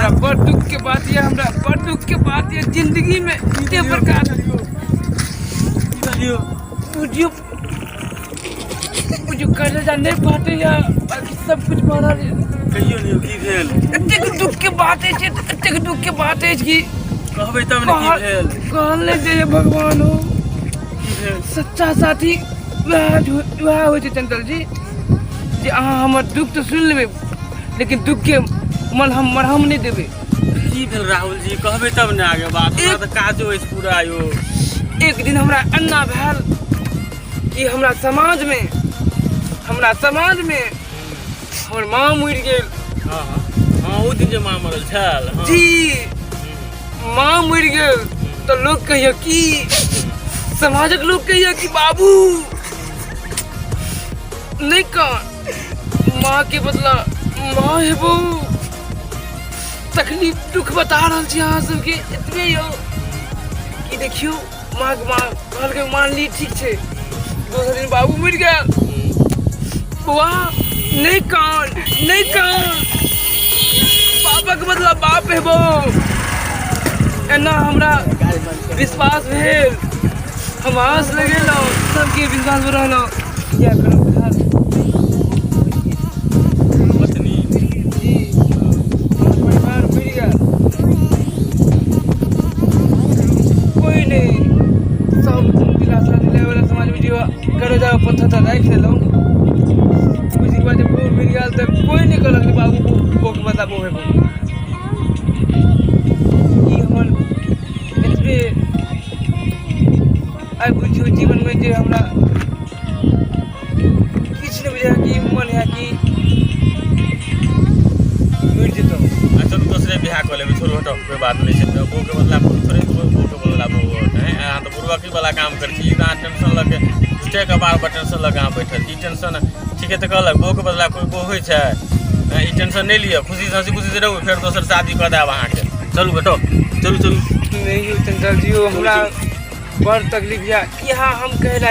हमरा बड़ दुख के बात ये, हमरा बड़ दुख के बात ये जिंदगी में के प्रकार बुझियो कर जाने बाटे या सब कुछ मारा रे कहियो नहीं की भेल एतेक दुख के बात है, एतेक दुख के बात है कि कहबे तब ने की भेल कहले जे भगवान हो की भेल सच्चा साथी वह हो चंचल जी जे अहाँ हमर दुख तो सुन लेबे लेकिन दुख के मरहम नहीं देबे। की भेल राहुल जी कहबे तब ने आगे बात हमरा त काज होइस पूरा यो। एक दिन हमरा अन्ना भेल कि हमरा समाज में हमर माँ मरि गेल। हां ओ दिन जे माँ मरल छल जी माँ मरि गेल तो लोग कहियो कि समाजक लोग कहियो कि बाबू नहीं कह माँ के बदला माँ हेबो तकलीफ दुख बता रहा छी अहाँ सबके एतबे यो कि देखियो माँ कहलकै मान ली ठीक छै दोसर दिन बाबू मरि गेल। वाह नहीं कान बाबा के बदला बाप हेबो एना हमरा विश्वास भेल हम आस लगेलहुँ सबके विश्वास रहलहुँ क्या करू पत्नी जी परिवार मिल गया कोई नहीं सब दिलासा दिलाए वाला समाज वीडियो करो जाओ पत्थर तो राख लेलहुँ कुछ बाद जब वो मिल गया तो कोई नहीं कहलक कि बाबू को बता वो है कि हमर एतबे आइ बुझियो जीवन में जे हमरा किछ नहीं बुझा कि मन है कि मिट जेतो चलो दूसरे बियाह कर लेबे छोड़ो हटो कोई बात नहीं छै बो के बदला थोड़े बो के बदला बो है आ तो बुरबकी वाला काम कर छी ना टेंशन लगे झूठे के बार टेंशन लगा बैठल ई टेंशन ठीक है तो कहलक बो के बदला कोई बो होय छै ई टेंशन नहीं लियो खुशी से रहू फिर दोसर शादी कर देब अहाँ के चलू हटो चलू नहीं चंचल जी हमरा बड़ तकलीफ या यहाँ हम कहला